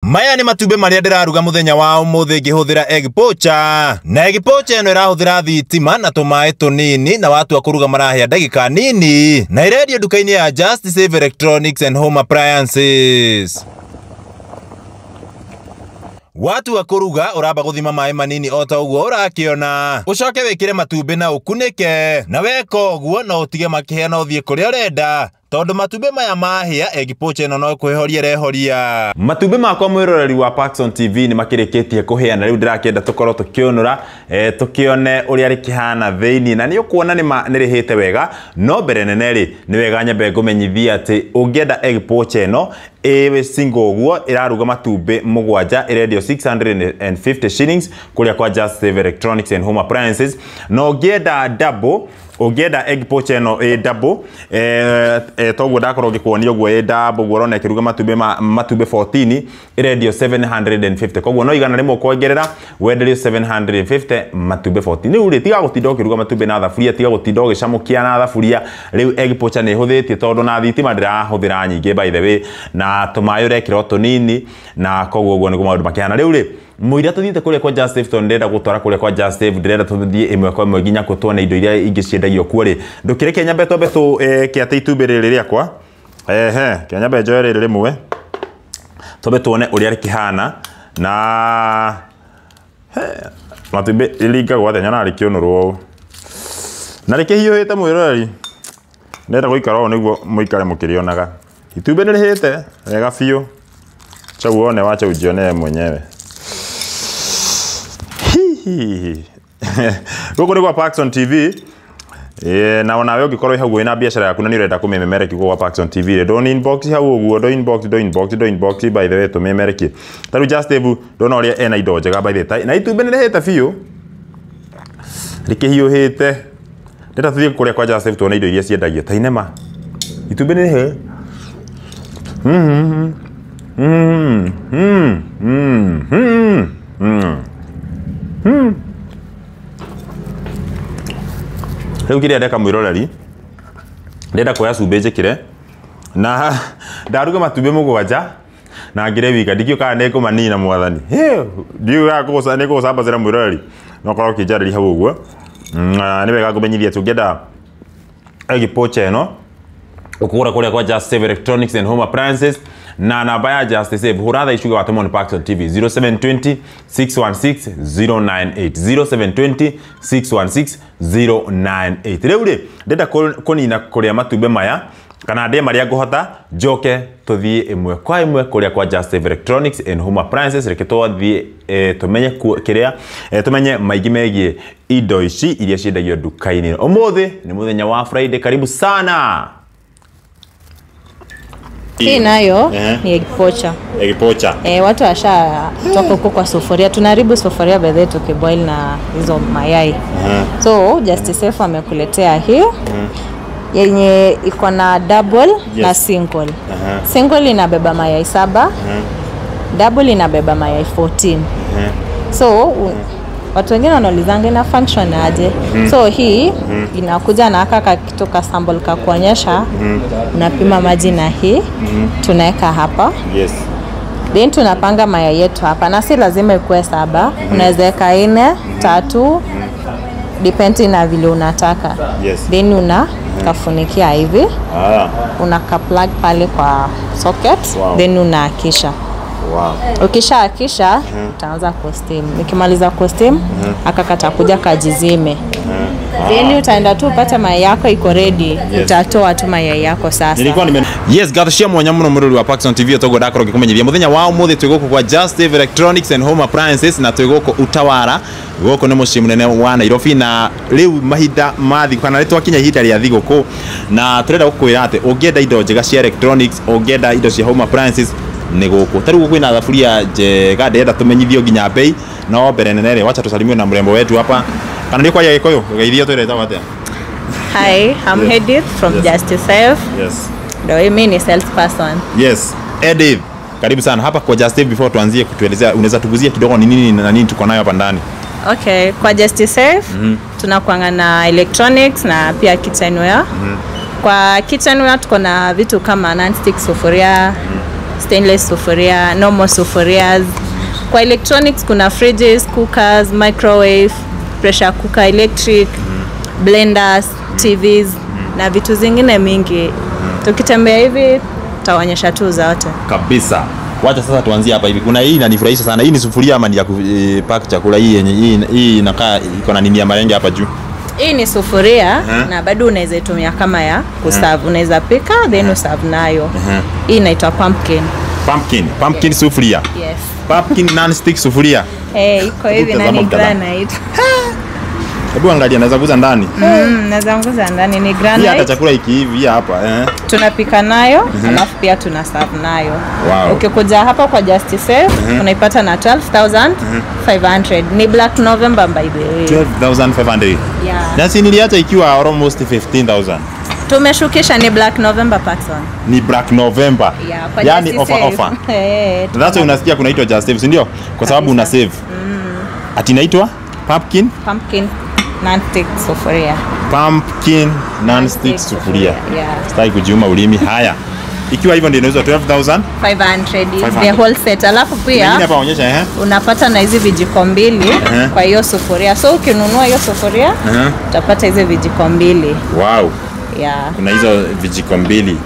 Maya ni matube maria ndiraruga muthenya wa umuthi ngihuthira egg poacher. Na egg poacher eno irahuthira thitima na tumae tunini na watu akuruga marahia ndagika nini. Na irendio nduka-ini ya Just Save Electronics and Home Appliances. Watu wa kuruga uramba guthima mai manini o ta uguo urakiona. Ucoke wikire matumbi na ukunike. Na weka uguo no utige makihena uthie kuria urenda. Tondu matumbi maya mahia egg poacher eno no kwehoria rehoria. Matumbi makwa mwiroreri wa Paxson TV ni makirikitie kuheana riu ndirakenda tukorwo tukionora tukione uria rikihana theini na ni ukuona ni rihite wega no mbere nene ri ni wega nyambe ngumenyithia ati ungienda egg poacher eno ewe single guo iraruga matumbi mugwanja irendio 650 shillings kuria kwa Just Save Electronics and Home Appliances. No ungienda double ungenda egg poacher eno double toguo ndakorwo ngikuonia uguo double guorona kiruga matumbi 14 irendio 750 koguo no igana rimwe kuongerera wenderio 750 matumbi 14 riu ri tiga gutinda ukiruga matumbi na thafuria tiga gutinda ugicamukia na thafuria riu egg poacher ni huthitie tondu na thitima ndirahuthira nyingi by the way na tumayo rekiro tunini na koguo uguo niguo maundu makihana riu ri muira tuthite kuria kwa Just Save to ndenda gutwara kuria kwa Just Save ndirenda tuthie imwe kwa imwe nginya kutuona indo iria ingi ciendagio kuo ndukire kenyambe tombe tu kiate itumbi riri riakwa kenyambe njoe riri rimwe tombe tuone uria rikihana na matumbi rilinga gwate nyana rikionurwo na rikihiuhite mwiroreri ndenda guikara o niguo muikare mukirionaga itumbi ni rihite wega biu chau one wacha ujione mwenyewe. Guko ni kwa Paxson TV na onawe ugikorwo ihaguo ina biashara yaku na ni urenda kumemereki kwa Paxson TV don't inbox hau uguo do inbox by the way tumemereki taru Just Save ndona uria ena indo njega by the way na itumbi ni rihite biu rikihiuhite ndeta tuthie kuria kwa Just Save tuone indo iria ciendagio ta inema itumbi ni rihe Riu kiria ndeka mwiroreri ndenda kuoya cumbi njikire na ndaruga matumbi mugwanja na ngire wika ndikio kana nikumanina mwathani ndiuga kugusa ni kugusambacira mwiroreri no korwo kinjariri hau uguo ni wega ngumenyithia tungenda egg poacher eno ukugura kuria kwa Just Save Electronics and Home Appliances na namba ya Just Save huratha ishuga watuma ni Paxson TV 0720 616 098 0720 616 098 riu ri ndenda kunina kuria matumbi maya kana ndie maria nguhota njoke tuthie imwe kwa imwe kuria kwa Just Save Electronics and Home Appliances reke tuthie tumenye kiria tumenye maigi megie indo ici iria ciendagio nduka-ini umuthi ni muthenya wa Friday karibu sana. Hii nayo ni egg poacher. Egg poacher. Watu washa toka huko kwa sufuria. Tunaribu sufuria bedhe tukiboil na hizo mayai. So Just Save amekuletea hii. Yenye iko na double na single. Single inabeba mayai 7. Double inabeba mayai 14. So watu wengine wanaulizanga ina function aje. So hii inakuja na aka kitoka sample ka kuonyesha unapima maji na hii tunaweka hapa. Yes. Then tunapanga mayai yetu hapa na si lazima ikuwe 7. Unaweza weka 4, 3 depending na vile unataka. Yes. Then unakafunikia hivi. Unaka plug pale kwa socket. Then unaakisha. Wow. Ukisha akisha utaanza kusteam. Nikimaliza kusteam akakata kuja kajizime. Then utaenda tu upate mayai yako iko ready. Utatoa tu mayai yako sasa. Yes, gathucia mwanya muno mururi wa Paxson TV togo ndakoro ngikumenyithia muthenya wa umuthi twiguko kwa Just Save Electronics and Home Appliances na twiguko Utawara goko ni mucii munene wa Nairobi na riu mahinda mathi kana ritwakinya ihinda ria thiguku na turenda gukwira ati ungienda indo njega cia electronics ungienda indo cia home appliances ni guku tariu kwina thafuria njega ndenda tumenyithio nginya bei no mbere nene ri wacha tusalimie na mrembo wetu hapa kana ni kwa ya gikoyo geithio twireta wate. Hi, I'm Edith from Just Save. Yes. Ndio mimi ni salesperson. Yes, Edith. Karibu sana hapa kwa Just Save. Before tuanzie kutuelezea unaweza tuguzia kidogo ni nini na nini tuko nayo hapa ndani? Okay, kwa Just Save tunakuanga na electronics na pia kitchenware. Kwa kitchenware tuko na vitu kama non-stick sufuria, stainless sufuria, normal sufurias. Kwa electronics kuna fridges, cookers, microwave, pressure cooker, electric, blenders, TVs na vitu zingine mingi. Tukitembea hivi tutaonyesha tu zote. Kabisa. Wacha sasa tuanzie hapa hivi. Kuna hii inanifurahisha sana. Hii ni sufuria ama ni ya pack chakula hii yenye hii inakaa iko na nini ya marenge hapa juu? Hii ni sufuria na bado unaweza itumia kama ya kuserve. Unaweza pika then userve nayo. Hii inaitwa pumpkin. Pumpkin yes. Sufuria. Yes. Pumpkin non-stick sufuria. Iko hivi na ni granite. Hebu angalia naweza kuuza ndani. Naweza kuuza ndani ni granite. Hii hata chakula iki hivi hapa tunapika nayo, alafu pia tuna serve nayo. Wow. Ukikuja hapa kwa Justice unaipata na 12,500. Ni Black November by the way. 12,500. Yeah. Na si niliacha ikiwa almost 15,000. Tumeshukisha ni Black November pattern. Ni Black November. Yeah, yani offer. That's why unasikia kunaitwa Justice, ndio? Kwa sababu una save. Ati inaitwa pumpkin non-stick sufuria. Pumpkin non-stick sufuria. Yeah. Sitaki kujiuma ulimi. Haya. Ikiwa hivyo ndio inauzwa 12,500 the whole set. Alafu pia hapa onyesha unapata na hizi vijiko mbili kwa hiyo sufuria. So ukinunua hiyo sufuria utapata hizo vijiko mbili. Wow. Yeah. Kuna hizo vijiko mbili.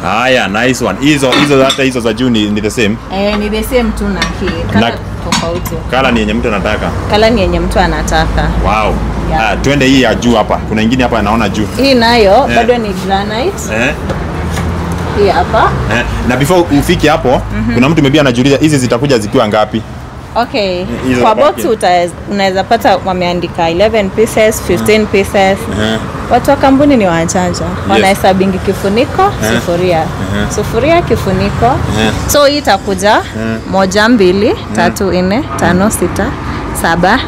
Haya, nice one. Hizo hata hizo za juu ni the same. Ni the same tu na hii. Kala tofauti. Kala ni yenye mtu anataka. Kala ni yenye mtu anataka. Wow. Yeah. Twende hii ya juu hapa. Kuna nyingine hapa naona juu. Hii nayo bado ni granite. Hii hapa. Na before ufike hapo, kuna mtu maybe anajiuliza hizi zitakuja zikiwa ngapi? Okay. Kwa box unaweza pata wameandika 11 pieces, 15 pieces. Watu wa kampuni ni wajanja. Wanahesabingi kifuniko, sufuria. Sufuria, kifuniko. So hii itakuja 1 2 3 4 5 6 7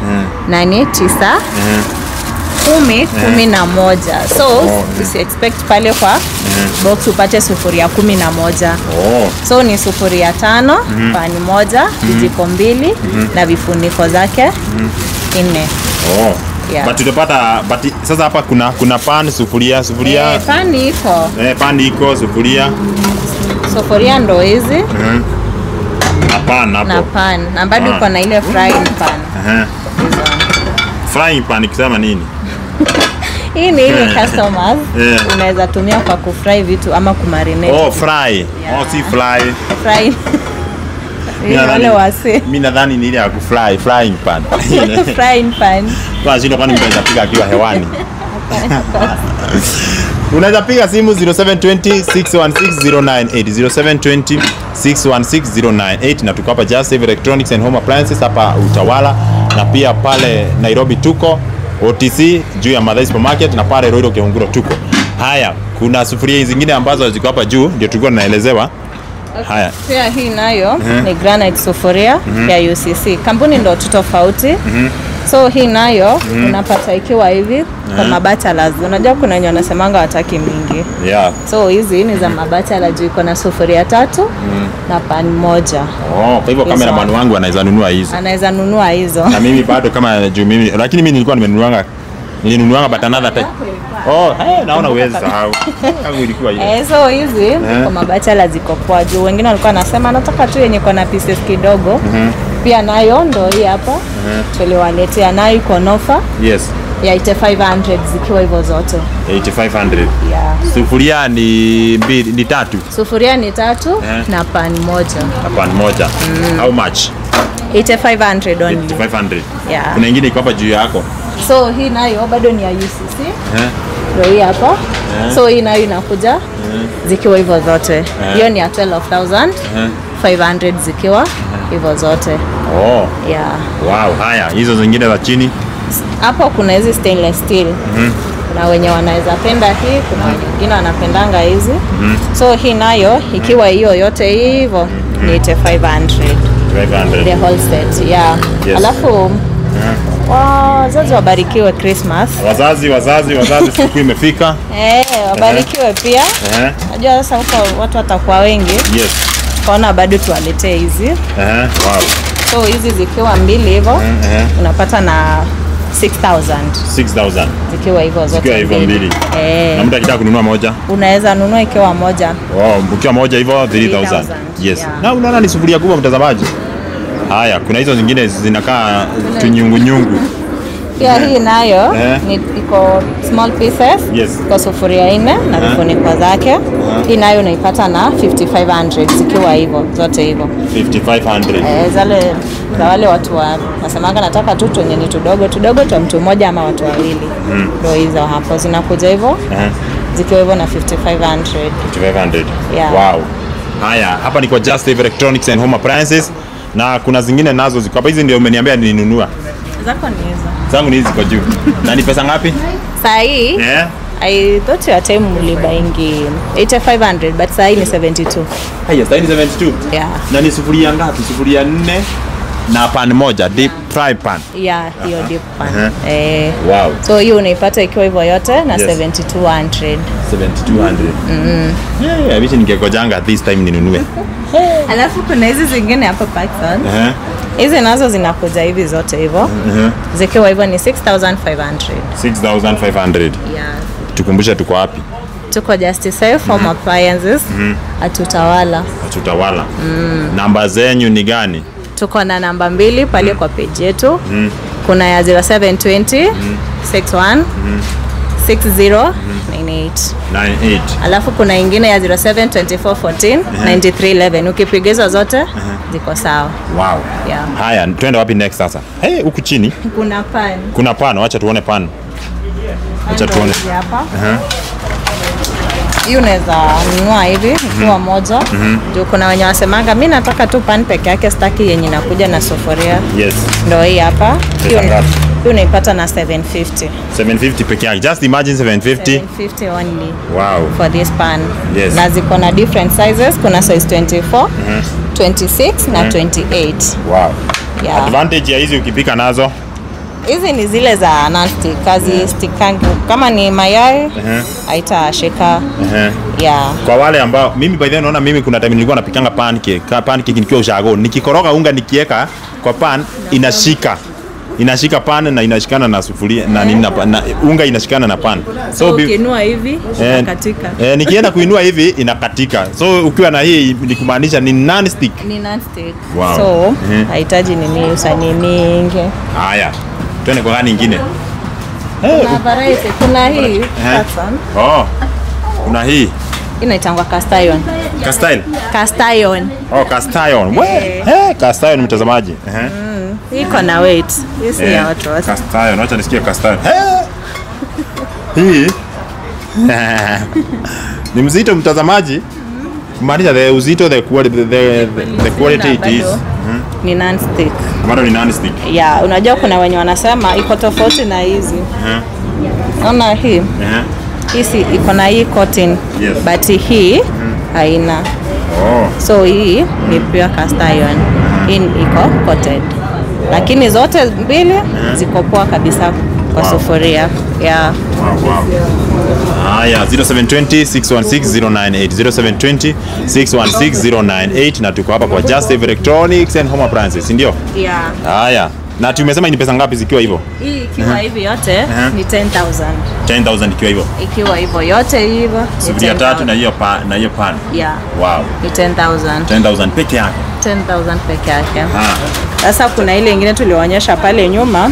8 9 11. So usi expect pale kwa box upate sufuria 11. So ni sufuria 5, pani moja, vijiko mbili na vifuniko zake 4. Yeah. But tutapata sasa hapa kuna pan sufuria. Pan iko. Pan iko sufuria. Sufuria ndo hizi. Na pan hapo. Na pan. Na bado iko na ile frying pan. Frying pan ikisema nini? Hii ni ile customers unaweza tumia kwa kufry vitu ama kumarinate. Fry. Yeah. Si fry. Fry. Wale wase. Mimi nadhani ni ile ya kufry, frying pan. Frying pan. Kwa shida kwani mtaweza piga akiwa hewani. Unaweza piga simu 0720 616 098 0720 616 098 na tuko hapa Just Save Electronics and Home Appliances hapa Utawala, na pia pale Nairobi tuko OTC juu ya Madai Supermarket, na pale Roiro Kihunguro tuko. Haya, kuna sufuria zingine ambazo ziko hapa juu ndio tulikuwa tunaelezewa. Okay. Haya. Pia hii nayo ni granite sufuria ya UCC. Kampuni ndo tofauti. So hii nayo unapata ikiwa hivi kwa mabachelors. Unajua kuna wenye wanasemanga wataki mingi. Yeah. So hizi ni za mabachelors juu iko na sufuria 3 na pan moja. Kwa hivyo cameraman wangu anaweza nunua hizo. Anaweza nunua hizo. Na mimi bado kama juu mimi, lakini mimi nilikuwa nimenunuanga but another time. Naona uwezi sahau. Kama ilikuwa hiyo. So hizi kwa mabachelors ziko kwa juu. Wengine walikuwa wanasema nataka tu yenye iko na pieces kidogo. Pia nayo ndo hii hapa. Tuliwaletea nayo iko ofa. Yes. Ya 8,500 zikiwa hivyo zote. 8,500. Yeah. Sufuria ni 3. Sufuria ni 3 na pan moja. Na pan moja. How much? 8,500 only. 8,500. Yeah. Kuna nyingine iko hapa juu yako. So hii nayo bado ni ya UCC. Ndio hii hapa. So hii nayo inakuja zikiwa hivyo zote. Hiyo ni ya 12,500 zikiwa hivyo zote. Yeah. Wow, haya, hizo zingine za chini. Hapo kuna hizi stainless steel. Kuna wenye wanaweza penda hii, kuna wengine wanapendanga hizi. So hii nayo ikiwa hiyo yote hivyo ni 8,500. 500. The whole set. Yeah. Yes. Alafu wazazi wabarikiwe Christmas. Wazazi siku imefika. Wabarikiwe pia. Najua sasa huko watu watakuwa wengi. Yes. Kaona bado tuwaletee hizi. Wow. So hizi zikiwa mbili hivyo unapata na 6,000 zikiwa hivyo zote mbili. Na mtu akitaka kununua moja unaweza nunua ikiwa moja. Ukiwa moja hivyo 3,000. Yes. Yeah. Na unaona ni sufuria kubwa mtazamaji. Haya, kuna hizo zingine zinakaa tunyungu. Pia hii nayo iko small pieces. Yes. Kwa sufuria 4 na vifuniko zake. Hii nayo unaipata na 5,500 zikiwa hivyo zote hivyo. 5,500. Za wale watu wasemanga nataka tu tunye ni tudogo twa mtu mmoja ama watu wawili. Ndio hizo hapo zinakuja hivyo. Zikiwa hivyo na 5,500. 5,500. Yeah. Wow. Haya, hapa ni kwa Just Save Electronics and Home Appliances na kuna zingine nazo ziko hapa. Hizi ndio umeniambia ninunua. Zako ni hizo. Zangu ni hizi kwa juu. Na ni pesa ngapi? Saa hii? I thought your time mlibaingi 8,500 but saa hii ni 72. Haya, saa hii ni 72. Yeah. Na ni sufuria ngapi? Sufuria 4 na pan moja, deep fry pan. Yeah, hiyo deep pan. Wow. So hiyo unaipata ikiwa hivyo yote na 7,200. 7,200. Yeah, wish ningekojanga this time ninunue. Alafu kuna hizi zingine hapa Pakistan. Hizi nazo zinakuja hivi zote hivyo. Zikiwa hivyo ni 6,500. 6,500. Yeah. Tukumbushe tuko wapi? Tuko Just Save Home Appliances. Atutawala. Namba zenyu ni gani? Tuko na namba 2 pale kwa page yetu. Kuna ya 0720 61 6098. Alafu kuna ingine ya 0724 14 9311. Ukipigiza zote ziko sawa. Wow. Yeah. Haya, twende wapi next sasa? Huku chini kuna pan. Acha tuone pan. Acha tuone. Hapa. Hii unaweza nunua hivi ikiwa moja. Ndio kuna wenye wasemanga mimi nataka tu pan peke yake, sitaki yenye inakuja na sufuria. Yes. Ndio hii hapa. Hii unaipata na 750. 750 peke yake. Just imagine 750. 750 only. Wow. For this pan. Yes. Na ziko na different sizes, kuna size 24, 26 na 28. Wow. Yeah. Advantage ya hizi ukipika nazo? Hizi ni zile za non-stick, kazi stikangi. Kama ni mayai, haitashika. Yeah. Kwa wale ambao mimi by the way naona mimi kuna time nilikuwa napikanga pancake. Pancake nikiwa ushago. Nikikoroga unga nikiweka kwa pan inashika pan na inashikana na sufuria na unga inashikana na pan. So ukiinua hivi inakatika. Nikienda kuinua hivi inakatika. So ukiwa na hii ni kumaanisha ni non-stick. Wow. So haitaji nini usani mingi. Haya. Twende kwa gani nyingine? Kuna variety. Kuna hii kuna hii inaitangwa cast iron. Cast iron. Cast iron. Cast iron mtazamaji. Iko na weight. Yes, ya watu. Cast iron. Acha nisikie cast iron. Hii ni mzito mtazamaji. Kumaanisha the uzito, the quality it is. Ni non-stick. Bado ni non-stick. Yeah, unajua kuna wenye wanasema iko tofauti na hizi. Naona hii. Hii iko na hii cotton. Yes. But hii haina. So hii ni pure cast iron. Hii iko coated. Lakini zote mbili ziko poa kabisa kwa sufuria. Yeah. Haya, 0720 616 098 0720 616 098 na tuko hapa kwa Just Save Electronics and Home Appliances, ndio? Yeah. Haya. Na tumesema ni pesa ngapi zikiwa hivyo? Hii ikiwa hivi yote ni 10,000. 10,000 ikiwa hivyo. Ikiwa hivyo yote hivyo. Sufuria 3 na hiyo pan. Yeah. Wow. Ni 10,000. 10,000 peke yake. 10,000 peke yake. Sasa kuna ile nyingine tulionyesha pale nyuma.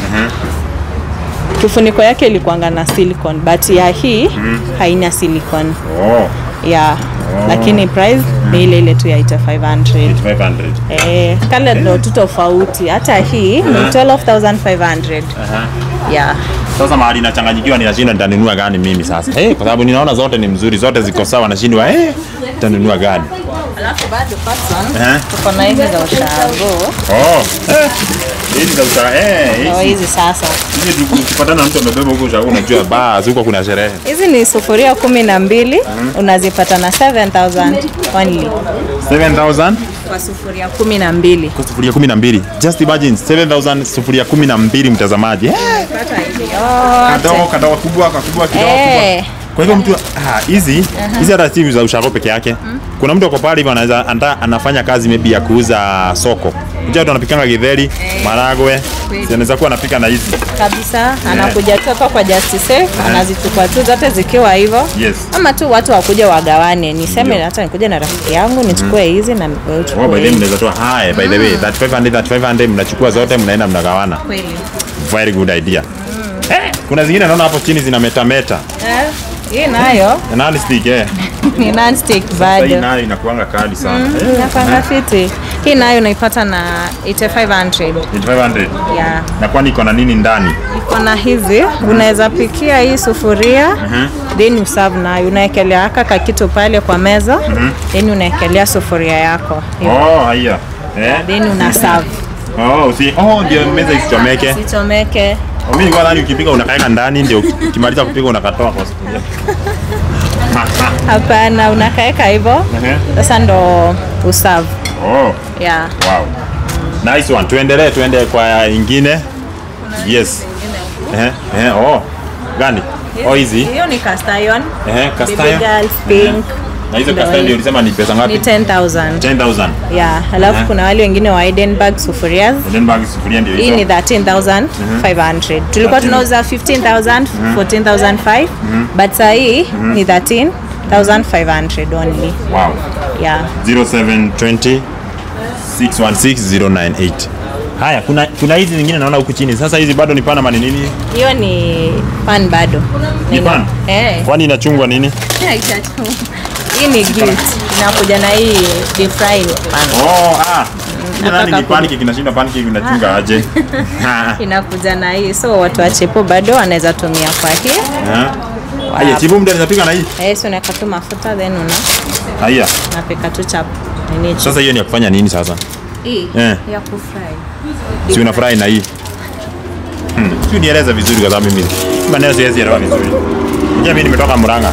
Kifuniko yake ilikuanga na silicone but ya hii haina silicone. Yeah. Lakini price ni ile ile tu ya 8,500. Kale ndo tu tofauti. Hata hii ni 12,500. Yeah. Sasa mahali nachanganyikiwa ninashinda nitanunua gani mimi sasa? Kwa sababu ninaona zote ni mzuri, zote ziko sawa, nashindwa nitanunua gani? Alafu bado person tuko na hizi za ushago. Hizi za ushago. Hizi sasa. Hizi tukipatana na mtu amebeba huko ushago unajua basi huko kuna sherehe. Hizi ni sufuria 12 unazipata na 7,000 only. 7,000 kwa sufuria 12. Kwa sufuria 12. Just imagine 7,000 sufuria 12 mtazamaji. Kadogo kubwa kidogo. Kwa hivyo mtu hizi hata timu za ushago peke yake. Kuna mtu ako pale hivi anaweza anafanya kazi maybe ya kuuza soko. Unajua tunapikanga githeri, maragwe. Zinaweza kuwa napika na hizi. Kabisa, anakuja toka kwa Justice, anazichukua tu zote zikiwa hivyo. Yes. Ama tu watu wakuja wagawane, niseme hata nikuja na rafiki yangu nichukue hizi na wewe uchukue. By the way mnaweza toa haya, by the way 3500 mnachukua zote mnaenda mnagawana. Kweli. Very good idea. Kuna zingine naona hapo chini zina meta. Hii nayo Non-stick ni non-stick bado. Hii nayo inakuanga kali sana. Inakuanga fiti. Hii nayo unaipata na 8500. 8500. Yeah. Na kwani iko na nini ndani? Iko na hizi, unaweza pikia hii sufuria, then userve nayo, unaekelea haka kitu pale kwa meza, then unaekelea sufuria yako. Oh, haya. Then una serve. Ndio meza isichomeke. Isichomeke. Mimi nilikuwa nadhani ukipika unakaeka ndani ndio ukimaliza kupika unakatoa kwa sufuria. Hapana, unakaeka hivyo. Sasa ndo userve. Yeah. Wow. Nice one. Tuende kwa ingine. Yes. Gani? Hizi. Hiyo ni cast iron. Cast iron. Girls, pink. Na hizo cast iron ndio ulisema ni pesa ngapi? Ni 10,000. 10,000. Yeah, halafu kuna wale wengine wa Heidenberg sufurias. Heidenberg sufuria ndio hizo. Hii ni 13,500. Tulikuwa tunauza 15,000, 14,500, but sasa hii ni 13,500 only. Wow. Yeah. 0720 616 098. Haya, kuna hizi zingine naona huku chini. Sasa hizi bado ni pan ama ni nini? Hiyo ni pan bado. Ni pan? Kwani inachungwa nini? Hii ni gilt. Inakuja na hii deep frying pan. Nani ni pancake kinashinda pancake unachunga aje? Inakuja na hii. So watu wa chepo bado wanaweza tumia kwa hii. Haya, chepo mtu anapika na hii? So unaweka tu mafuta then haya. Napika tu chap. Sasa hiyo ni ya kufanya nini sasa? Hii ya kufry. Si una fry na hii? Sio nieleza vizuri kwa sababu mimi maneno siwezi elewa vizuri. Mimi nimetoka Murang'a.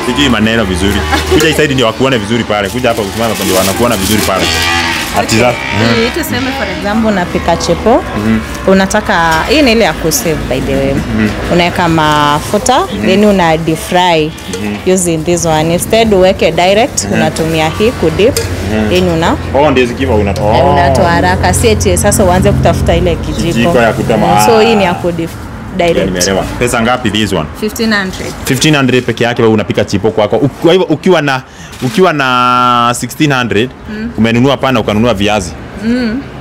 Sijui maneno vizuri. Kuja isaidi ndio wakuone vizuri pale. Kuja hapa kusimama ndio wanakuona vizuri pale. Atiza. Tuseme for example unapika chepo. Unataka hii ni ile ya kusave by the way. Unaweka mafuta then una deep fry using this one. Instead uweke direct unatumia hii ku dip then ndio zikiwa unatoa haraka si sasa uanze kutafuta ile kijiko ya kutama. So hii ni ya ku dip direct. Nimeelewa. Pesa ngapi this one? 1500. 1500 peke yake wewe unapika chipo kwako. Kwa hivyo ukiwa na 1600 umenunua pana ukanunua viazi.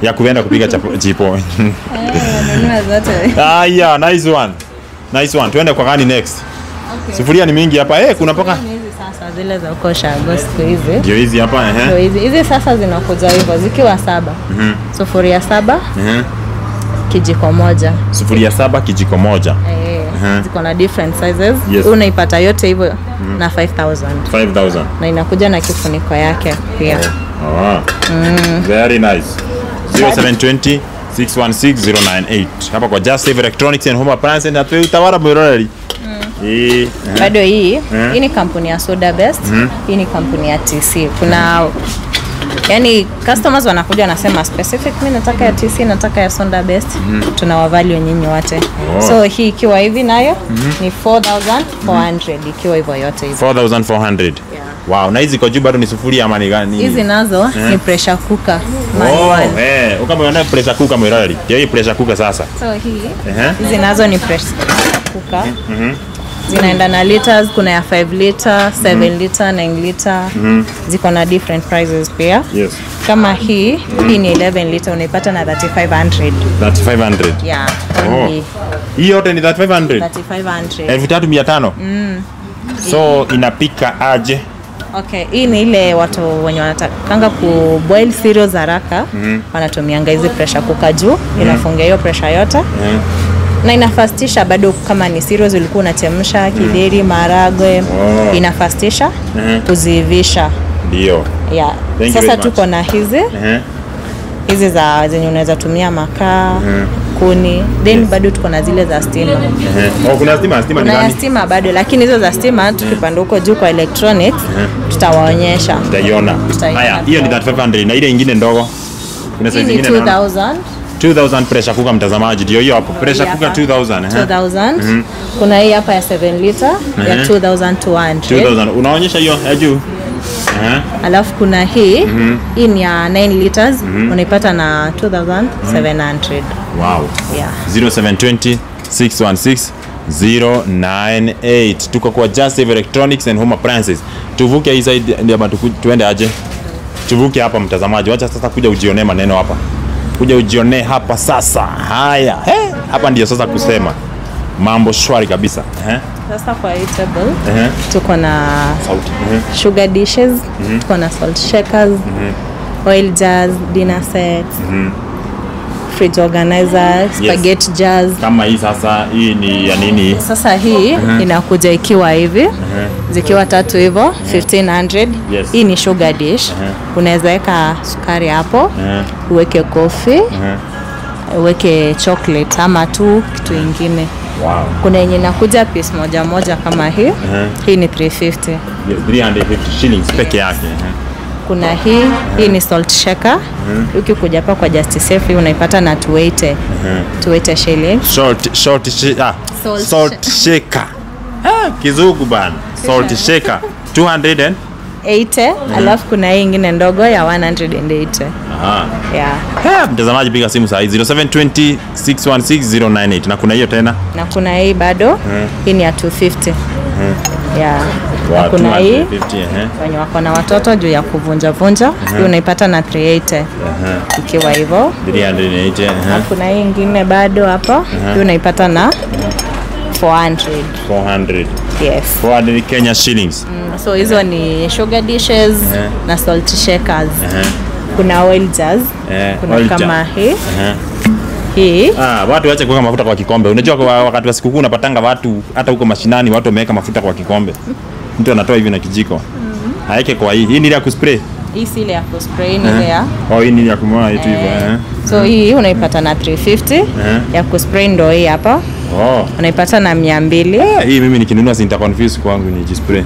Ya kuenda kupika chipo. Nunua zote. Yeah, nice one. Nice one. Tuende kwa gani next? Okay. Sufuria ni mingi hapa. Kuna paka hizi sasa zile za ukosha siku hizi. Ndio hizi hapa hizi sasa zinakuja hivyo zikiwa 7. Sufuria 7. Kijiko moja. Sufuria 7 kijiko moja. Ziko na different sizes. Yes. Unaipata yote hivyo na 5,000. Na inakuja na kifuniko yake pia. Very nice. 0720 616 098. Hapa kwa Just Save Electronics and Home Appliances na Utawala Mwiroreri. Bado hii ni kampuni ya Soda Best. Hii ni kampuni ya TC. Kuna yani customers wanakuja wanasema specific mimi nataka ya TC, nataka ya Soda Best. Tunawavalue nyinyi wote. So hii ikiwa hivi nayo ni 4,400 ikiwa hivyo yote hivi. 4,400. Wow, na hizi kwa juu bado ni sufuria ama ni gani? Hizi nazo ni pressure cooker. Ukamwona pressure cooker Mwiroreri. Hii pressure cooker sasa. So hizi nazo ni pressure cooker. Zinaenda na liters, kuna ya 5 liter, 7 liter, 9 liter. Ziko na different prices pia. Yes. Kama hii ni 11 liter unaipata na 3,500. 3,500. Yeah. Hii yote ni 3,500. 3,500. 3,500. So inapika aje? Okay, hii ni ile watu wenye wanatakanga ku boil cereals haraka, wanatumianga hizi pressure cooker juu, inafungia hiyo pressure yote. Na inafastisha bado kama ni cereals ulikuwa unachemsha kideri, maharagwe, inafastisha kuziivisha. Ndio. Yeah. Sasa tuko na hizi za zenye unaweza tumia makaa, kuni, then bado tuko na zile za stima. Kuna stima ni gani? Kuna stima bado, lakini hizo za stima tukipanda huko juu kwa electronics tutawaonyesha. Utaiona. Haya, hiyo ni 3,500 na ile nyingine ndogo. Kuna size nyingine 2,000 pressure cooker mtazamaji. Ndio hiyo hapo. Pressure cooker 2,000. 2,000. Kuna hii hapa ya 7 liter ya 2,200. 2,000. Unaonyesha hiyo ya juu? Alafu kuna hii hii ni ya 9 liters unaipata na 2700. Wow. Yeah. 0720 616 098. Tuko kwa Just Save Electronics and Home Appliances. Tuvuke hii side ndio tuende aje. Tuvuke hapa mtazamaji. Wacha sasa kuja ujionee maneno hapa. Kuja ujionee hapa sasa. Haya. Hapa ndio sasa kusema. Mambo shwari kabisa. Sasa kwa hii table tuko na sugar dishes, tuko na salt shakers, oil jars, dinner sets, fridge organizer, spaghetti jars. Kama hii sasa, hii ni ya nini? Sasa hii inakuja ikiwa hivi, zikiwa tatu hivyo, 1500. Yes. Hii ni sugar dish. Unaweza weka sukari hapo, uweke coffee, uweke chocolate ama tu kitu kingine. Wow. Kuna yenye inakuja piece moja moja kama hii. Hii ni 350. Yes, 350 shillings peke yake. Kuna hii ni salt shaker. Ukikuja hapa kwa Just Safe unaipata na 280. 280 shillings. Salt shaker. Kizungu bana. Salt shaker 280. Alafu kuna hii nyingine ndogo ya 180. Yeah. Mtazamaji piga simu saa hii 0720 616 098. Na kuna hiyo tena. Na kuna hii bado. Hii ni ya 250. Yeah. Wow, na kuna hii 250, wenye wako na watoto juu ya kuvunja vunja. Hii unaipata na 380. Ikiwa hivyo 380. Na kuna hii nyingine bado hapa. Hii unaipata na 400. Yes. 400 Kenya shillings. So hizo ni sugar dishes na salt shakers. Kuna oil jars. Kuna oil kama jar. Hii. Watu waache kuweka mafuta kwa kikombe. Unajua wakati wa sikukuu unapatanga watu hata huko mashinani watu wameweka mafuta kwa kikombe. Mtu anatoa hivi na kijiko. Haeke kwa hii. Hii ni ile ya kuspray. Hii si ile ya kuspray ni ile ya. Hii ni ya kumwaga hivi hivyo. So hii unaipata na 350. Ya kuspray ndio hii hapa. Unaipata na 200. Hii mimi nikinunua si nita confuse kwangu ni jispray.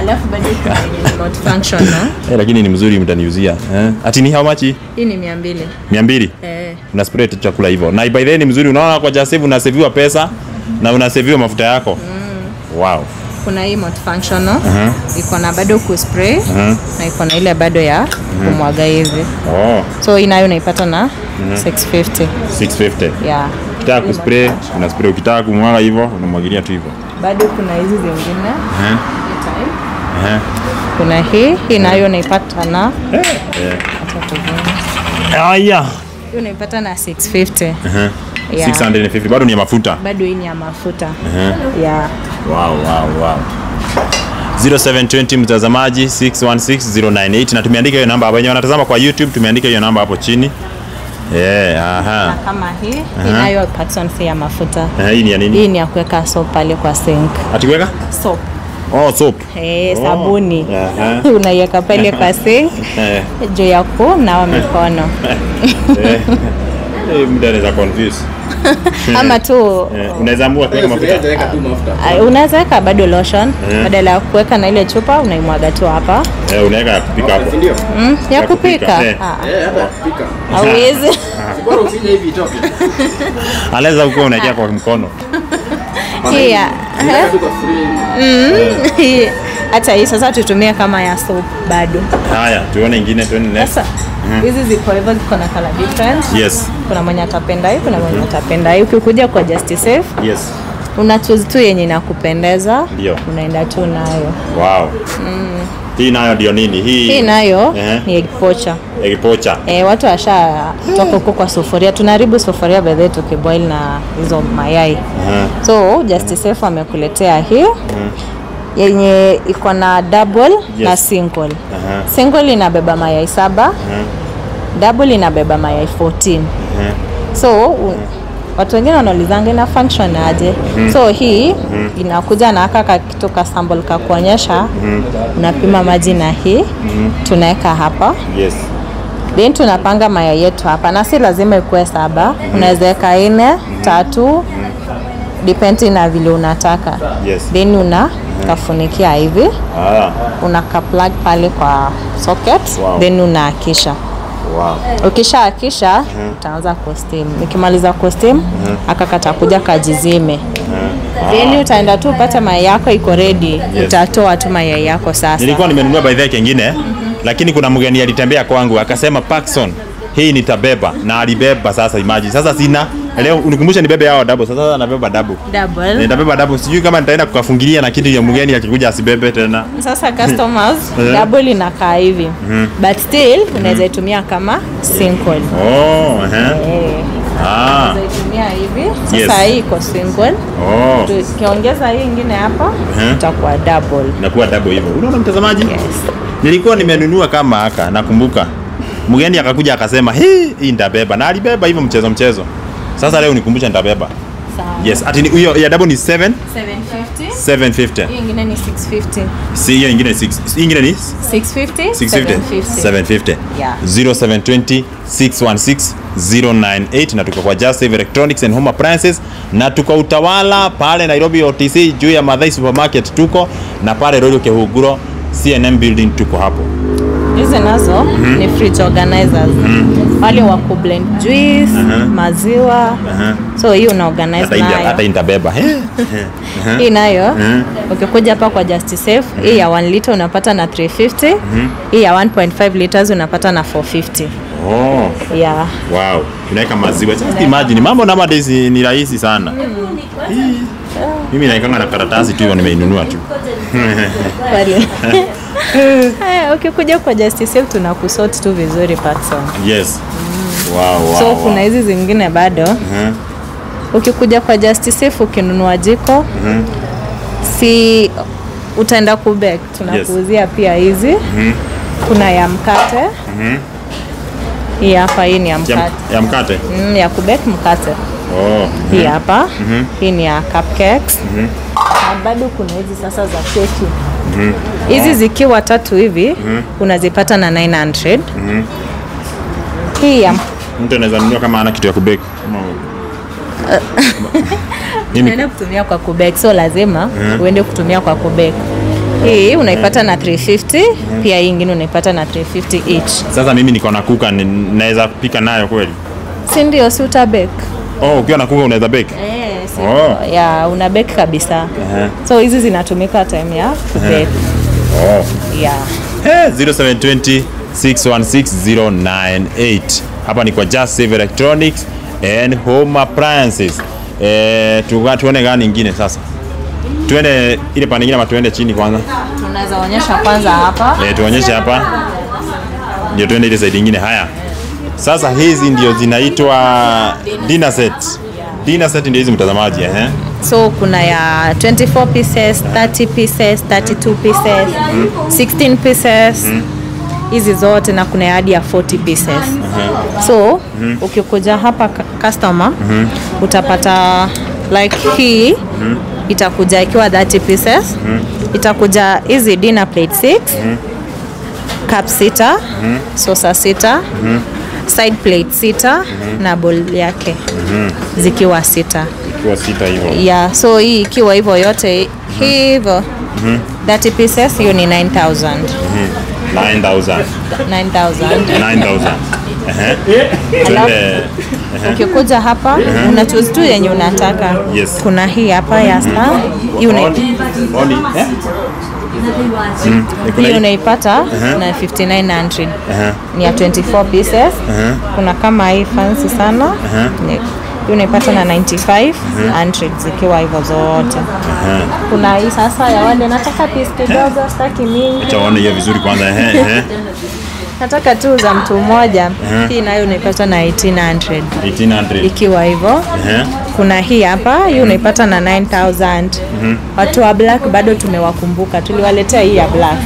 Alafu bado kuna remote function no? Lakini ni mzuri mtaniuzia. Ati ni how much hii? Hii ni 200. 200? Una spray tu chakula hivyo. Na by the way ni mzuri, unaona kwa Just Save unaseviwa pesa na unaseviwa mafuta yako. Wow. Kuna hii remote function no? Iko na bado kuspray na iko na ile bado ya kumwaga hivi. So hii nayo unaipata na 650. 650. Yeah. Ukitaka kuspray, una spray, ukitaka kumwaga hivyo, unamwagilia tu hivyo. Bado kuna hizi zingine. Kuna hii nayo unaipata na Hii unaipata na 650. 650 bado ni ya mafuta. Bado hii ni ya mafuta. Yeah. Wow. 0720 mtazamaji 616 098 na tumeandika hiyo namba. Wenye wanatazama kwa YouTube tumeandika hiyo namba hapo chini. Na kama hii inayo pattern ya mafuta. Hii ni ya nini? Hii ni ya kuweka soap pale kwa sink. Ati kuweka? Soap. Soap. Sabuni. Unaiweka pale kwa sink. Juu ya kunawa mikono. Mtu anaweza confuse. Ama tu unaweza amua kuweka mafuta. Unaweza weka bado lotion badala ya kuweka na ile chupa unaimwaga tu hapa. Unaweka ya kupika hapo. Ya kupika. Hauwezi. Bora usije hivi itoke. Anaweza huko unaweka kwa mkono. Hata hii sasa tutumie kama ya soap bado. Haya, tuone nyingine tuone next. Sasa hizi ziko hivyo ziko na color different. Yes. Kuna mwenye atapenda hii, kuna mwenye atapenda hii. Ukikuja kwa Just Safe, yes. Una choose tu yenye inakupendeza. Ndio. Unaenda tu nayo. Wow. Hii nayo ndio nini? Hii nayo ni egg poacher. Egg poacher. Watu washa toka huko kwa sufuria. Tunaharibu sufuria baadaye tukiboil na hizo mayai. So Just Safe amekuletea hii. Yenye iko na double na single. Single inabeba mayai 7. Double inabeba mayai 14. So watu wengine wanaulizanga ina function aje. So hii inakuja na aka kitu ka sample ka kuonyesha. Unapima maji na hii tunaweka hapa. Yes. Then tunapanga mayai yetu hapa na si lazima ikuwe 7. Unaweza weka 4, 3 depending na vile unataka. Yes. Then unakafunikia hivi. Unaka plug pale kwa socket. Then unaakisha. Ukishaakisha utaanza kusteam. Nikimaliza kusteam akakata kuja kajizime. Then utaenda tu upate mayai yako iko ready. Utatoa tu mayai yako sasa. Nilikuwa nimenunua by the way kingine, lakini kuna mgeni alitembea kwangu akasema Paxson hii nitabeba, na alibeba. Sasa imagine, sasa sina leo, unikumbusha nibebe yao double. Sasa nabeba double. Nitabeba double, sijui kama nitaenda kukafungilia na kitu ya mgeni akikuja asibebe tena. Sasa customers double inakaa hivi, but still unaweza itumia kama single. Unaweza itumia hivi. Sasa hii iko single. Tukiongeza hii nyingine hapa itakuwa double. Inakuwa double hivyo. Unaona mtazamaji? Yes. Nilikuwa nimenunua kama haka, nakumbuka. Mgeni akakuja akasema, "Hii nitabeba." Na alibeba hivyo mchezo. Sasa leo nikumbusha nitabeba. Sawa. Yes, ati hiyo ya double ni 750. 750. Hii nyingine ni 650. Si hiyo nyingine 6. Hii nyingine ni 650. 750. Yeah. 0720 616 098 na tuko kwa Just Save Electronics and Home Appliances, na tuko Utawala pale Nairobi OTC juu ya Mathai Supermarket tuko, na pale Royal Kehuguro CNM building tuko hapo. Hizi nazo ni fridge organizers. Wale wa kublend juice, maziwa. So hii una organize nayo. Hata nitabeba. Hii nayo ukikuja hapa kwa Just Save, hii ya 1 liter unapata na 350. Hii ya 1.5 liters unapata na 450. Yeah. Wow. Unaweka maziwa. Just imagine, mambo nowadays ni rahisi sana. Mimi naikanga na karatasi tu, nimeinunua tu. Kweli. Ukikuja kwa Just Save tunakusort tu vizuri Paxson. Yes. Wow. So kuna hizi zingine bado. Ukikuja kwa Just Save ukinunua jiko, si utaenda kubake, tunakuuzia pia hizi. Kuna ya mkate. Hii hapa, hii ni ya mkate. Ya mkate? Ya kubake mkate. Hii hapa. Hii ni ya cupcakes. Na bado kuna hizi sasa za keki. Hizi zikiwa 3 hivi unazipata na 900. Hii ya mtu anaweza nunua kama ana kitu ya kubake. Unaenda kutumia kwa kubake, so lazima uende kutumia kwa kubake. Hii unaipata na 350, pia hii nyingine unaipata na 350 each. Sasa mimi niko na kuka, naweza pika nayo kweli? Si ndio, si uta bake. Ukiwa na kuka unaweza bake? Yeah, una bake kabisa. So hizi zinatumika time ya kubake. Yeah. 0720 616 098. Hapa ni kwa Just Save Electronics and Home Appliances. Tuone gani nyingine sasa? Tuende ile pande nyingine ama tuende chini kwanza? Tunaweza onyesha kwanza hapa. Tuonyeshe hapa. Ndio tuende ile side nyingine. Haya. Sasa hizi ndio zinaitwa dinner set. Dinner set ndio hizi mtazamaji, So kuna ya 24 pieces, 30 pieces, 32 pieces, 16 pieces. Hizi zote, na kuna hadi ya 40 pieces. So ukikuja hapa customer utapata like hii itakuja ikiwa 30 pieces. Itakuja hizi dinner plate 6, cup 6, saucer 6, side plate 6 na bowl yake zikiwa 6. Ikiwa 6 hivyo. Yeah, so hii ikiwa hivyo yote hivyo 30 pieces, hiyo ni 9,000. 9,000. Ukikuja hapa una choose tu yenye unataka. Kuna hii hapa ya star. Hii unaipata na 5,900. Ni ya 24 pieces. Kuna kama hii fancy sana. Hii unaipata na 9,500 zikiwa hivyo zote. Kuna hii sasa ya wale nataka piece kidogo, sitaki mingi. Tuone hiyo vizuri kwanza. Nataka tu za mtu mmoja. Hii nayo unaipata na 1,800 ikiwa hivyo. Kuna hii hapa, hii unaipata na 9,000. Watu wa black bado tumewakumbuka, tuliwaletea hii ya black.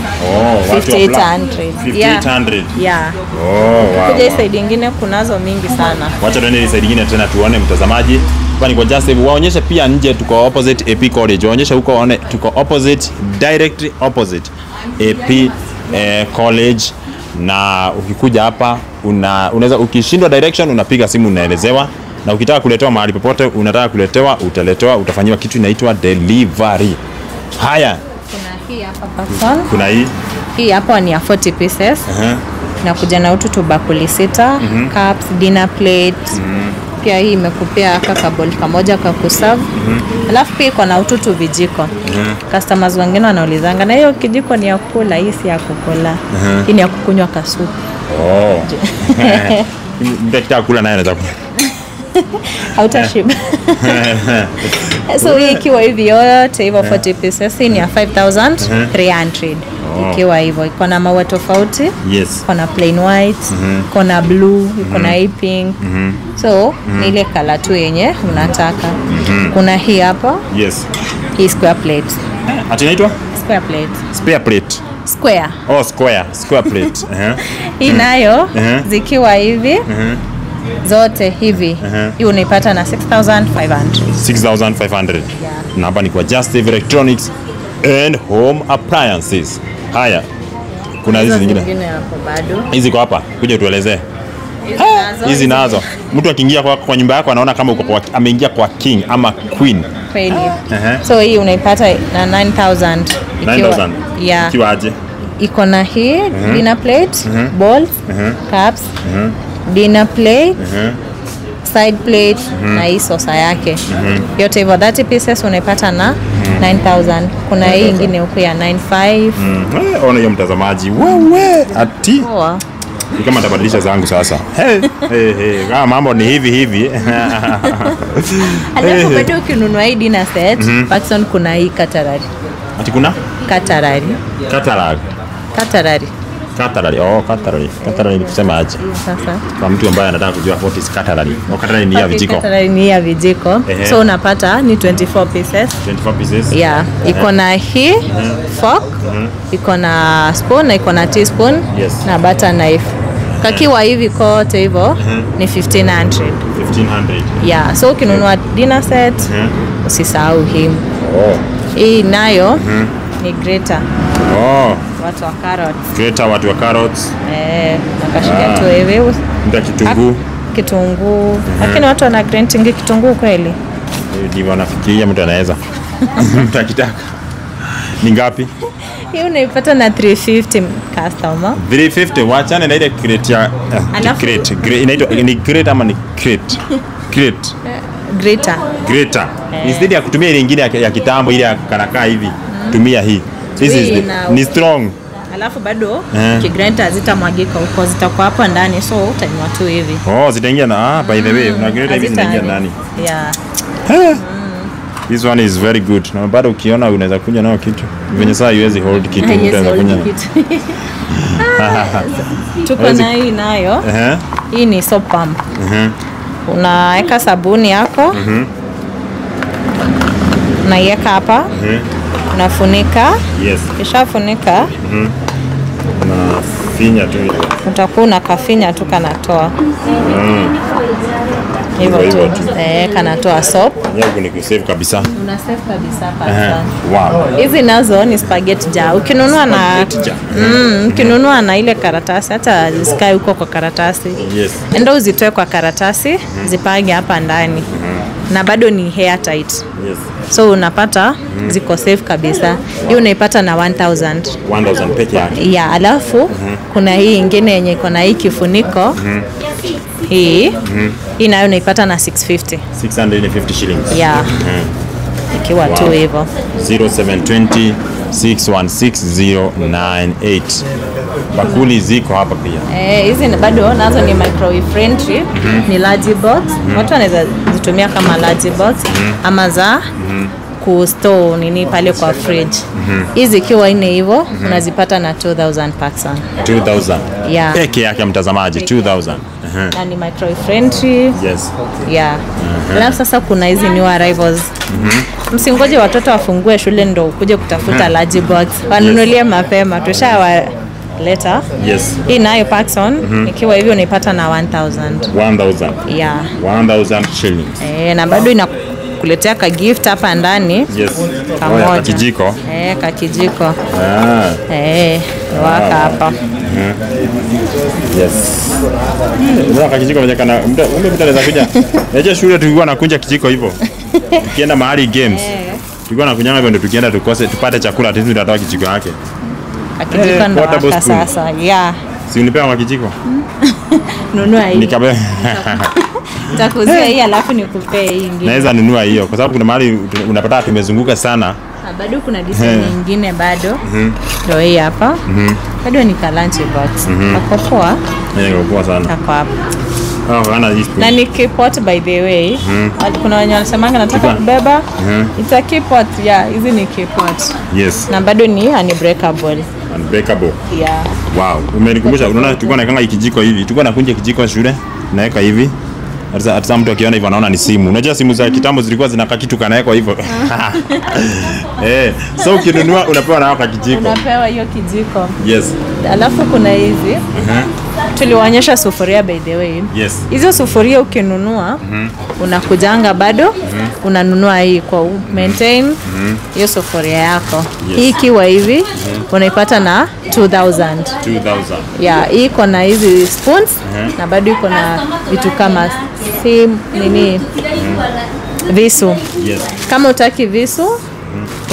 5,800. 5,800. Yeah. Wow. Kuja side nyingine kunazo mingi sana. Wacha tuende side nyingine tena tuone mtazamaji. Kwani kwa Just Save waonyeshe pia nje, tuko opposite AP College. Waonyeshe huko waone tuko opposite, directly opposite AP College. Na ukikuja hapa unaweza, ukishindwa direction unapiga simu unaelezewa, na ukitaka kuletewa mahali popote unataka kuletewa utaletewa, utafanyiwa kitu inaitwa delivery. Haya, kuna hii hapa Paxson. Kuna hii hapa ni ya 40 pieces. Na kuja na utu bakuli 6, cups, dinner plate, Pia hii imekupea kakabol kamoja kakuserve. Alafu pia iko na ututu vijiko. Customers wengine wanaulizanga na hiyo kijiko ni ya kula, hii si ya kukula. Hii ni ya kukunywa kasupu. Oh. Ndio kula naye anaweza kula. Hautashiba. So hii ikiwa hivi yote hivyo 40 pieces hii ni ya 5,300. Ikiwa hivyo iko na maua tofauti. Yes. Iko na plain white, iko na blue, iko na pink. So ni ile color tu yenye unataka. Kuna hii hapa. Yes. Hii square plate. Ati inaitwa? Square plate. Spare plate. Square. Oh, square plate. Hii nayo zikiwa hivi. Zote hivi. Hii unaipata na 6,500. 6,500. Yeah. Na hapa ni kwa Just Save Electronics and Home Appliances. Haya. Kuna hizi zingine hapo bado. Hizi kwa hapa. Kuja tuelezee. Hizi nazo. Mtu akiingia kwa nyumba yako anaona kama uko ameingia kwa king ama queen. Kweli. So hii unaipata na 9,000. 9,000. Yeah. Ikiwa aje? Iko na hii dinner plate, bowls, cups, dinner plate, side plate na hii sosa yake. Yote hivyo 30 pieces unaipata na 9,000. Kuna hii ingine huko ya 9,500. Ona hiyo mtazamaji. Wewe ati. Poa. Ni kama tabadilisha zangu sasa. Kama mambo ni hivi. Alafu bado ukinunua hii dinner set, Paxson kuna hii Katarari. Ati kuna? Katarari. Oh, Katarari ni kusema aje? Sasa. Kwa mtu ambaye anataka kujua what is Katarari. Katarari ni ya vijiko. Katarari ni ya vijiko. So unapata ni 24 pieces. 24 pieces. Yeah, iko na hii fork, iko na spoon na iko na teaspoon na butter knife. Kakiwa hivi kote hivyo ni 1,500. 1,500. Yeah, so ukinunua dinner set usisahau hii. Hii nayo ni grater. Watu wa carrots. Grater watu wa carrots. Nakashikia tu hivi. Ndio Kitunguu. Lakini watu wana grating kitunguu kweli. Ndivyo nafikiria mtu anaweza. Mtakitaka. Ni ngapi? Hii unaipata na 350 customer. 350 wachane na ile crate ya crate. Inaitwa ni crate ama ni crate? Crate. Grater. Instead ya kutumia ile nyingine ya kitambo ile ya kanakaa hivi. Tumia hii. This is ni strong. Alafu bado kigreta hazitamwagika huko, zitakuwa hapa ndani, so utainua tu hivi. Zitaingia na by the way, na greta hivi zinaingia ndani. Yeah. This one is very good. Na bado ukiona unaweza kuja nayo kitu. Venye saa haiwezi hold kitu, unaweza kuja. Tuko na hii nayo. Hii ni soap pump. Unaweka sabuni yako. Unaiweka hapa. Unafunika. Yes. Kisha funika. Unafinya tu hiyo. Utakuwa unakafinya tu kanatoa. Hivyo tu. Kanatoa soap. Yangu ni kusave kabisa. Una save kabisa hapa. Wow. Hizi nazo ni spaghetti jar. Ukinunua na ukinunua na ile karatasi hata zisikae huko kwa karatasi. Yes. Enda uzitoe kwa karatasi, zipange hapa ndani. Na bado ni hair tight. Yes. So unapata ziko safe kabisa. Hii unaipata na 1,000. 1,000 peke yake. Yeah, alafu kuna hii ingine yenye iko na hii kifuniko. Hii nayo unaipata na 650. 650 shillings. Yeah. Ikiwa tu hivyo. 0720 616 bakuli ziko hapa pia. Hizi bado nazo ni microwave friendly, ni large box. Watu wanaweza zitumia kama large box ama za kustore nini pale kwa fridge. Hizi ikiwa ine hivyo unazipata na 2,000 packs. 2,000. Yeah. Peke yake mtazamaji 2,000. Na ni microwave friendly. Yes. Yeah. Alafu sasa kuna hizi new arrivals. Msingoje watoto wafungue shule ndo ukuje kutafuta large box. Wanunulie mapema tushawaleta. Yes. Hii nayo Paxson ikiwa hivyo unaipata na 1,000. 1,000. Yeah. 1,000 shillings. Na bado inakuletea ka gift hapa ndani. Yes. Kamoja. Kakijiko. Kakijiko. Waka hapa. Yes. Ndio kakijiko mwenye kana mtu anaweza kuja. Eje shule tulikuwa nakunja kijiko hivyo. Tukienda mahali games. Tulikuwa nakunyanga hivyo ndio tukienda tupate chakula tizi tutatoa kijiko yake. Kakijiko ndo waka sasa. Yeah. Si unipewa kijiko? Nunua hii. Nikabe. Nitakuzia hii alafu nikupee hii nyingine. Naweza nunua hiyo kwa sababu kuna mahali unapata tumezunguka sana. Bado kuna design nyingine bado. Ndio hii hapa. Bado ni ka lunch box. Hapo poa. Ndio poa sana. Hapo hapa. Na ni keypot by the way. Kuna wenye wanasemanga nataka kubeba. It's a keypot. Yeah, hizi ni keypot. Yes. Na bado ni unbreakable. Unbreakable. Yeah. Wow. Umenikumbusha unaona tulikuwa naekanga kijiko hivi. Tulikuwa nakunja kijiko shule. Naweka hivi. Hata mtu akiona hivyo anaona ni simu. Unajua simu za kitambo zilikuwa zinaka kitu kanawekwa hivyo. So ukinunua unapewa na hapa kijiko. Unapewa hiyo kijiko. Yes. Alafu kuna hizi. Tuliwaonyesha sufuria by the way. Yes. Hizo sufuria ukinunua unakujanga bado unanunua hii kwa maintain hiyo sufuria yako. Yes. Hii ikiwa hivi unaipata na 2000. Yeah, hii iko na hizi spoons na bado iko na vitu kama visu. Yes. Kama utaki visu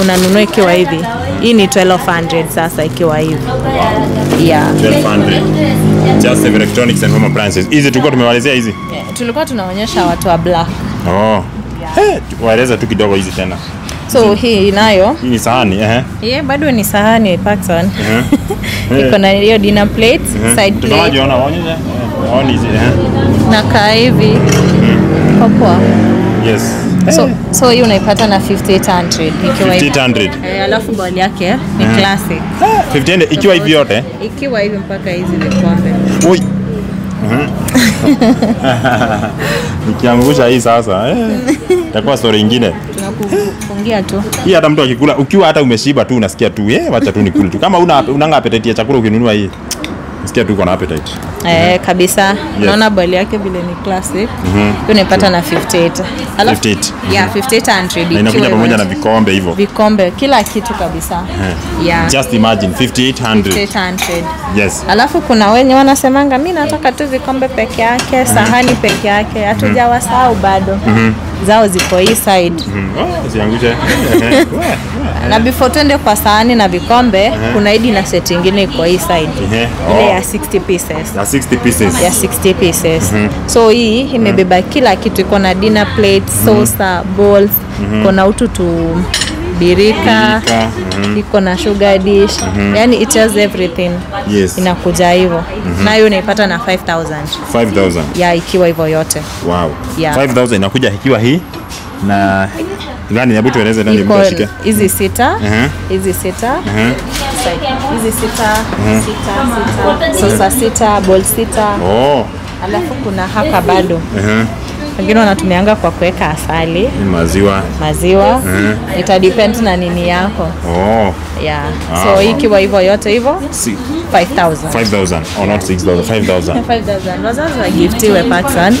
unanunua ikiwa hivi. Hii ni 1200 sasa ikiwa hivi. Yeah. 1200. Just electronics and home appliances. Hizi tulikuwa tumewalezea hizi. Yeah. Tulikuwa tunaonyesha watu wa black. Oh. Waeleza tu kidogo hizi tena. So hii nayo. Hii ni sahani, Yeah, bado ni sahani Paxson. Iko na hiyo dinner plate, side plate. Tunaona waonyesha. Waone hizi, Na kaa hivi. Poa. Yes. So hii unaipata na 5800 ikiwa hivi. 5800. Alafu bowl yake ni classic. 1500 ikiwa hivi yote. Ikiwa hivi mpaka hizi vikombe. Oi. Nikiangusha hii sasa, itakuwa story nyingine. Tunakufungia tu. Hii hata mtu akikula ukiwa hata umeshiba tu unasikia tu, wacha tu nikule tu. Kama unanga appetite ya chakula ukinunua hii. Unasikia tu uko na appetite. Kabisa. Unaona bowl yake vile ni classic. Unaipata na 58. Alafu 58. Yeah, 5800. Na inakuja pamoja na vikombe hivyo. Vikombe, kila kitu kabisa. Yeah. Just imagine 5800. 5800. Yes. Alafu kuna wenye wanasemanga mimi nataka tu vikombe peke yake, sahani peke yake. Hatujawasahau bado. Zao ziko hii side. Usiangushe. Na before twende kwa sahani na vikombe, kuna hidi na set nyingine iko hii side. Ile ya 60 pieces. Ya 60 pieces. Ya 60 pieces. So hii imebeba kila kitu, iko na dinner plate, saucer, bowls, kuna utu tu birika, iko na sugar dish. Yani it has everything. Yes. Inakuja hivyo. Nayo unaipata na 5000. 5000. Ya ikiwa hivyo yote. Wow. Yeah. 5000 inakuja ikiwa hii na gani hebu tueleze nani mtashike. Hizi sita. Hizi sita. Hizi sita. Saucer sita, bowl sita. Oh. Alafu kuna haka bado. Wengine wanatumianga kwa kuweka asali, maziwa. Ita depend na nini yako. Oh. Yeah. So ikiwa hivyo yote hivyo 5000. 5000 or not 6000, 5000. 5000. Wazazi wa giftiwe Paxson.